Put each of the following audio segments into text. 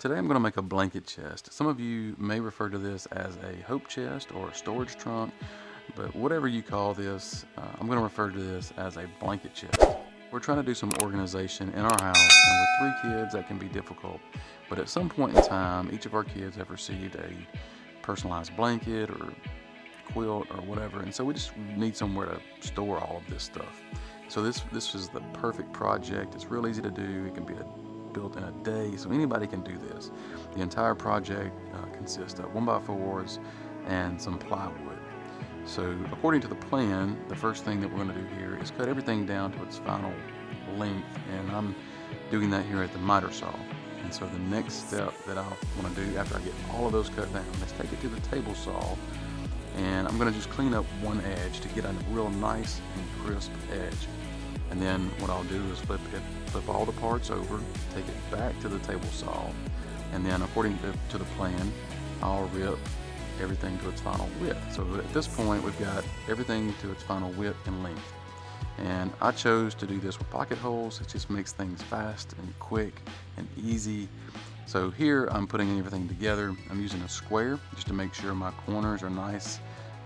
Today I'm going to make a blanket chest. Some of you may refer to this as a hope chest or a storage trunk, but whatever you call this, I'm going to refer to this as a blanket chest. We're trying to do some organization in our house, and with 3 kids that can be difficult, but at some point in time each of our kids have received a personalized blanket or quilt or whatever, and so we just need somewhere to store all of this stuff. So this is the perfect project. It's real easy to do. It can be built in a day, so anybody can do this. The entire project consists of 1x4s and some plywood. So according to the plan, the first thing that we're going to do here is cut everything down to its final length, and I'm doing that here at the miter saw. And so the next step that I want to do after I get all of those cut down is take it to the table saw, and I'm going to just clean up one edge to get a real nice and crisp edge. And then what I'll do is flip all the parts over, take it back to the table saw, and then according to the plan, I'll rip everything to its final width. So at this point we've got everything to its final width and length. And I chose to do this with pocket holes. It just makes things fast and quick and easy. So here I'm putting everything together. I'm using a square just to make sure my corners are nice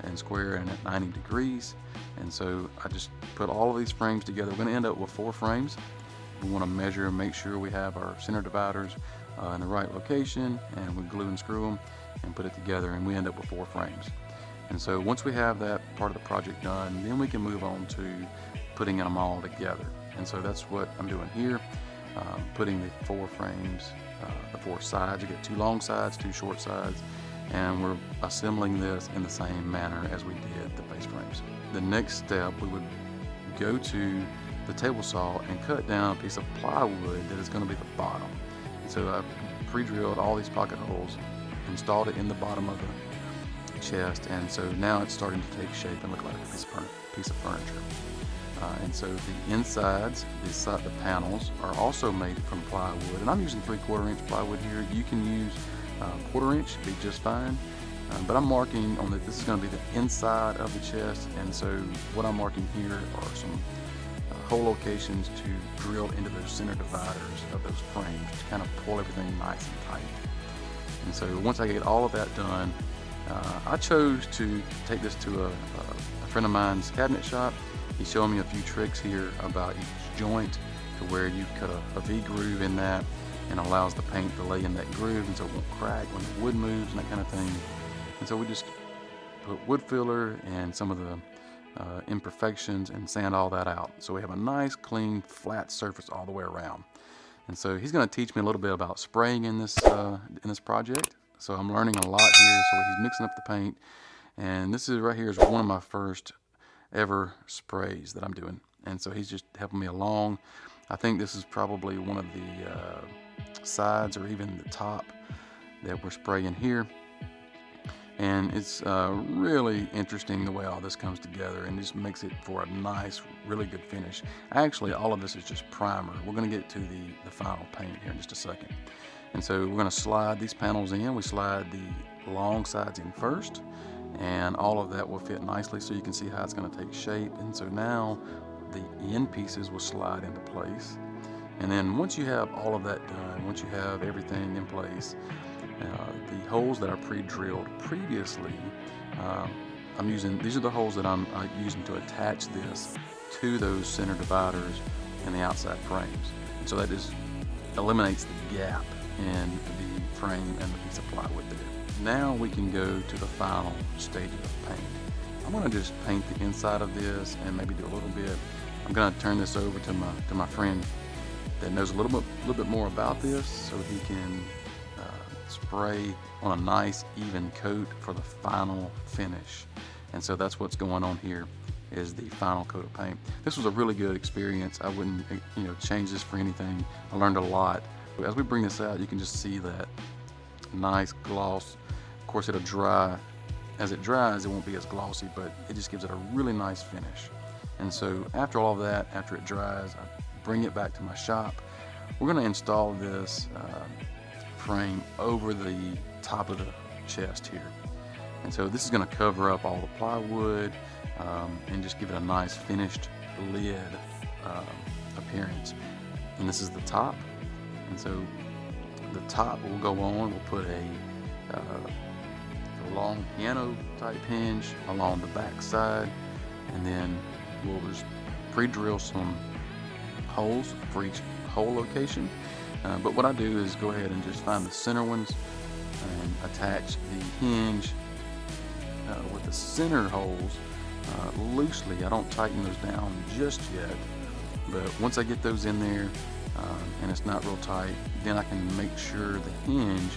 and square and at 90 degrees. And so I just put all of these frames together. We're going to end up with 4 frames. We want to measure and make sure we have our center dividers in the right location, and we glue and screw them and put it together, and we end up with 4 frames. And so once we have that part of the project done, then we can move on to putting them all together. And so that's what I'm doing here, putting the 4 frames, the 4 sides. You get 2 long sides, 2 short sides, and we're assembling this in the same manner as we did the face frames. The next step, we would go to the table saw and cut down a piece of plywood that is going to be the bottom. And so I pre-drilled all these pocket holes, installed it in the bottom of the chest, and so now it's starting to take shape and look like a piece of furniture. And so the insides, the panels, are also made from plywood, and I'm using 3/4 inch plywood here. You can use 1/4 inch, be just fine. But I'm marking on that this is going to be the inside of the chest, and so what I'm marking here are some hole locations to drill into those center dividers of those frames to kind of pull everything nice and tight. And so once I get all of that done, I chose to take this to a friend of mine's cabinet shop. He's showing me a few tricks here about each joint, to where you cut a V-groove in that and allows the paint to lay in that groove, and so it won't crack when the wood moves and that kind of thing. And so we just put wood filler and some of the imperfections and sand all that out. So we have a nice, clean, flat surface all the way around. And so he's going to teach me a little bit about spraying in this project. So I'm learning a lot here. So he's mixing up the paint, and this is right here is one of my first ever sprays that I'm doing. And so he's just helping me along. I think this is probably one of the sides or even the top that we're spraying here. And it's really interesting the way all this comes together, and just makes it for a nice, really good finish. Actually, all of this is just primer. We're going to get to the final paint here in just a second. And so we're going to slide these panels in. We slide the long sides in first, and all of that will fit nicely, so you can see how it's going to take shape. And so now the end pieces will slide into place. And then once you have all of that done, once you have everything in place, the holes that I pre-drilled previously, these are the holes that I'm using to attach this to those center dividers and the outside frames. And so that just eliminates the gap in the frame and the piece of plywood there. Now we can go to the final stages of paint. I'm going to just paint the inside of this and maybe do a little bit. I'm going to turn this over to my friend that knows a little bit more about this, so he can spray on a nice even coat for the final finish. And so that's what's going on here, is the final coat of paint. This was a really good experience. I wouldn't change this for anything. I learned a lot. As we bring this out, you can just see that nice gloss. Of course, it'll dry. As it dries, it won't be as glossy, but it just gives it a really nice finish. And so after all of that, after it dries, I bring it back to my shop. We're going to install this frame over the top of the chest here. And so this is going to cover up all the plywood and just give it a nice finished lid appearance. And this is the top. And so The top will go on. We'll put a long piano type hinge along the back side, and then we'll just pre-drill some holes for each hole location. But what I do is go ahead and just find the center ones and attach the hinge with the center holes loosely. I don't tighten those down just yet, but once I get those in there and it's not real tight, then I can make sure the hinge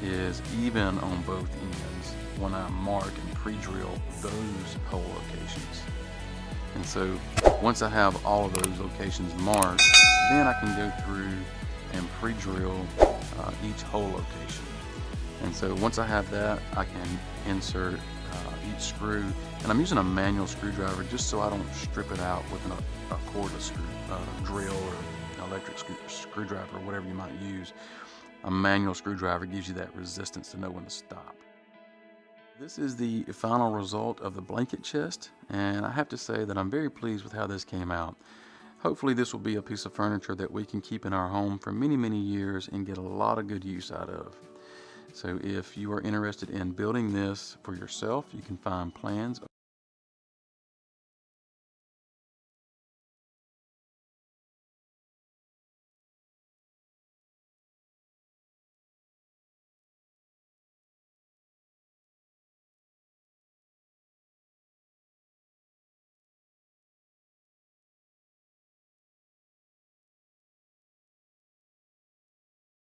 is even on both ends when I mark and pre-drill those hole locations. And so once I have all of those locations marked, then I can go through and pre-drill each hole location. And so once I have that, I can insert each screw, and I'm using a manual screwdriver just so I don't strip it out with a cordless drill or electric screwdriver or whatever you might use. A manual screwdriver gives you that resistance to know when to stop. This is the final result of the blanket chest, and I have to say that I'm very pleased with how this came out. Hopefully this will be a piece of furniture that we can keep in our home for many, many years and get a lot of good use out of. So if you are interested in building this for yourself, you can find plans